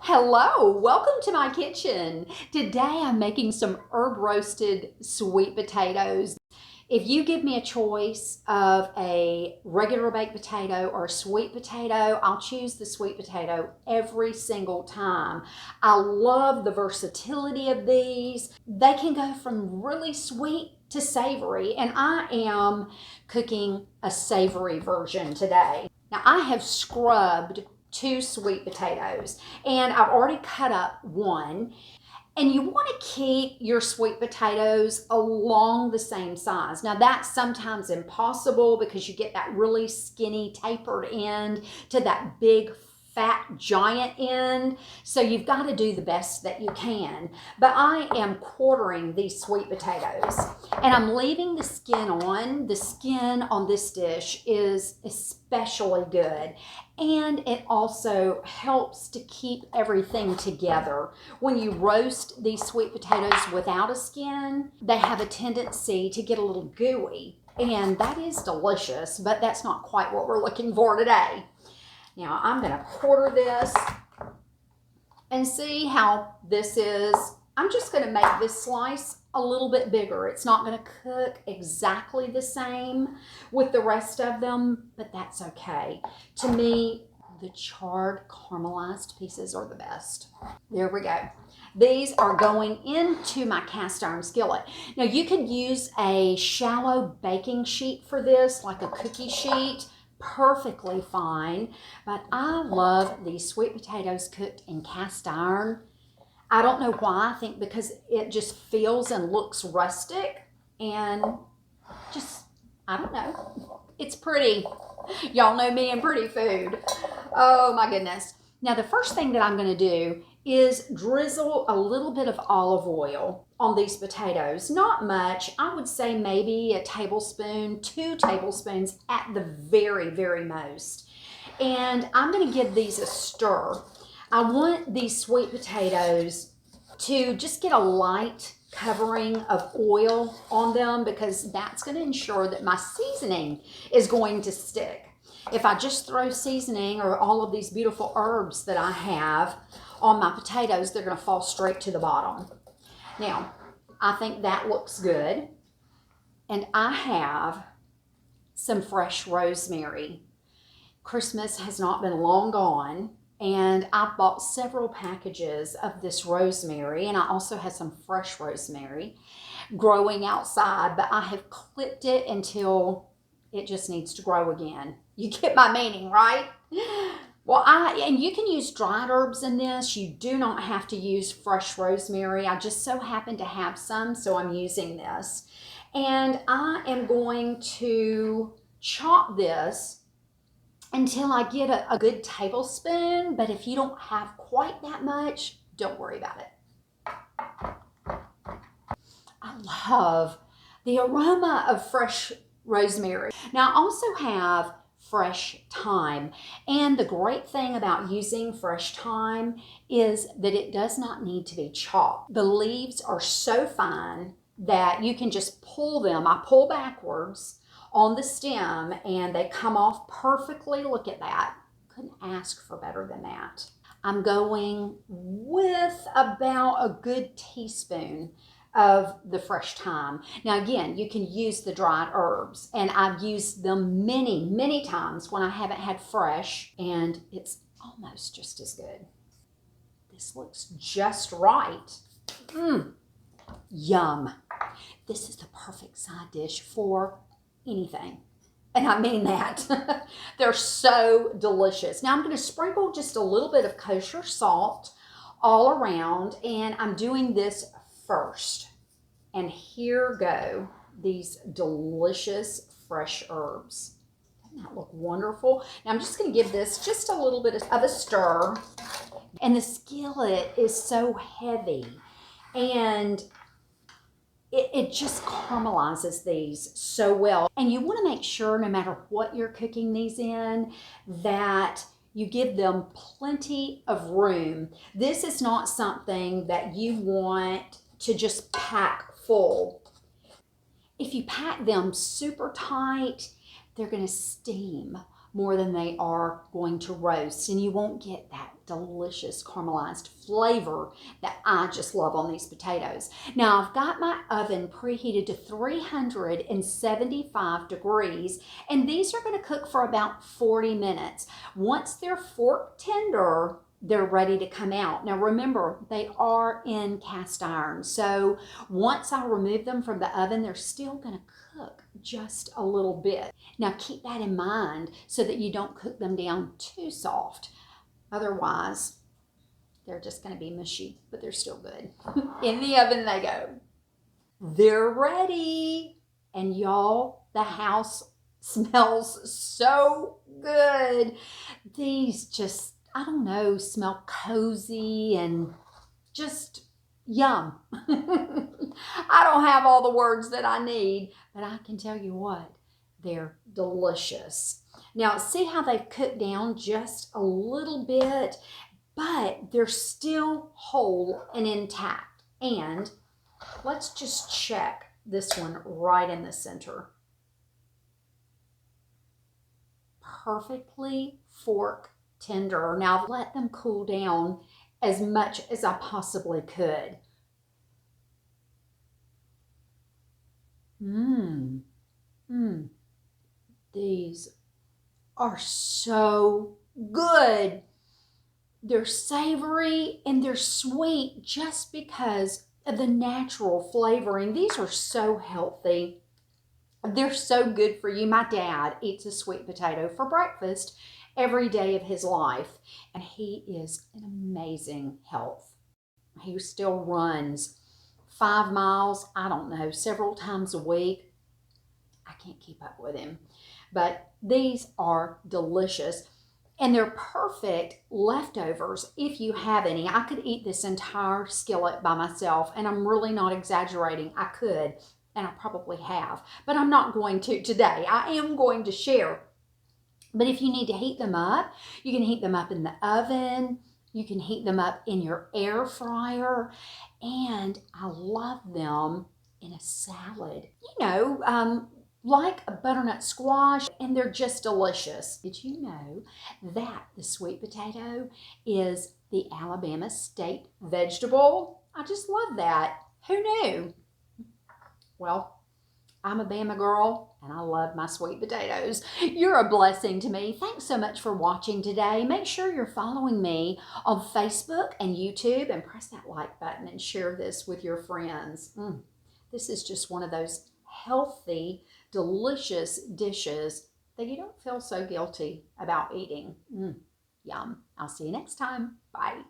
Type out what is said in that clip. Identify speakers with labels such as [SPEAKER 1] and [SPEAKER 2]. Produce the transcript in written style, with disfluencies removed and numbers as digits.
[SPEAKER 1] Hello, welcome to my kitchen. Today I'm making some herb roasted sweet potatoes. If you give me a choice of a regular baked potato or a sweet potato, I'll choose the sweet potato every single time. I love the versatility of these. They can go from really sweet to savory, and I am cooking a savory version today. Now I have scrubbed 2 sweet potatoes and I've already cut up one. And you want to keep your sweet potatoes along the same size. Now that's sometimes impossible because you get that really skinny tapered end to that big fat giant end. So you've got to do the best that you can. But I am quartering these sweet potatoes and I'm leaving the skin on. The skin on this dish is especially good. And it also helps to keep everything together. When you roast these sweet potatoes without a skin, they have a tendency to get a little gooey. And that is delicious, but that's not quite what we're looking for today. Now I'm going to quarter this and see how this is. I'm just going to make this slice a little bit bigger. It's not going to cook exactly the same with the rest of them, but that's okay. To me, the charred caramelized pieces are the best. There we go. These are going into my cast iron skillet. Now you could use a shallow baking sheet for this, like a cookie sheet. Perfectly fine, but I love these sweet potatoes cooked in cast iron. I don't know why. I think because it just feels and looks rustic and just, I don't know. It's pretty. Y'all know me and pretty food. Oh my goodness. Now the first thing that I'm going to do is drizzle a little bit of olive oil on these potatoes. Not much. I would say maybe a tablespoon, 2 tablespoons at the very, very most. And I'm going to give these a stir. I want these sweet potatoes to just get a light covering of oil on them because that's going to ensure that my seasoning is going to stick. If I just throw seasoning or all of these beautiful herbs that I have on my potatoes, they're going to fall straight to the bottom. Now, I think that looks good. And I have some fresh rosemary. Christmas has not been long gone, and I bought several packages of this rosemary, and I also have some fresh rosemary growing outside, but I have clipped it until it just needs to grow again. You get my meaning, right? Well, and you can use dried herbs in this. You do not have to use fresh rosemary. I just so happen to have some, so I'm using this. And I am going to chop this until I get a good tablespoon. But if you don't have quite that much, don't worry about it. I love the aroma of fresh rosemary. Now I also have fresh thyme, and the great thing about using fresh thyme is that it does not need to be chopped. The leaves are so fine that you can just pull them. I pull backwards on the stem and they come off perfectly. Look at that. Couldn't ask for better than that. I'm going with about a good teaspoon of the fresh thyme. Now again, you can use the dried herbs, and I've used them many, many times when I haven't had fresh, and it's almost just as good. This looks just right. Yum. This is the perfect side dish for anything. And I mean that. They're so delicious. Now I'm going to sprinkle just a little bit of kosher salt all around, and I'm doing this first. And here go these delicious fresh herbs. Doesn't that look wonderful? Now I'm just going to give this just a little bit of a stir. And the skillet is so heavy, and it just caramelizes these so well. And you want to make sure, no matter what you're cooking these in, that you give them plenty of room. This is not something that you want to just pack full. If you pack them super tight, they're going to steam more than they are going to roast, and you won't get that delicious caramelized flavor that I just love on these potatoes. Now I've got my oven preheated to 375 degrees, and these are going to cook for about 40 minutes. Once they're fork tender, they're ready to come out. Now remember, they are in cast iron, so once I remove them from the oven, they're still going to cook just a little bit. Now keep that in mind so that you don't cook them down too soft. Otherwise, they're just going to be mushy, but they're still good. In the oven they go. They're ready. And y'all, the house smells so good. These just, I don't know, smell cozy and just yum. I don't have all the words that I need, but I can tell you what, they're delicious. Now, see how they've cooked down just a little bit, but they're still whole and intact. And let's just check this one right in the center. Perfectly fork tender. Now, I've let them cool down as much as I possibly could. These are so good. They're savory and they're sweet just because of the natural flavoring. These are so healthy. They're so good for you. My dad eats a sweet potato for breakfast every day of his life, and he is in amazing health. He still runs 5 miles, I don't know, several times a week. I can't keep up with him. But these are delicious. And they're perfect leftovers if you have any. I could eat this entire skillet by myself, and I'm really not exaggerating. I could, and I probably have. But I'm not going to today. I am going to share. But if you need to heat them up, you can heat them up in the oven. You can heat them up in your air fryer. And I love them in a salad. Like a butternut squash, and they're just delicious. Did you know that the sweet potato is the Alabama state vegetable? I just love that. Who knew? Well, I'm a Bama girl, and I love my sweet potatoes. You're a blessing to me. Thanks so much for watching today. Make sure you're following me on Facebook and YouTube, and press that like button and share this with your friends. This is just one of those healthy, delicious dishes that you don't feel so guilty about eating. Yum. I'll see you next time. Bye.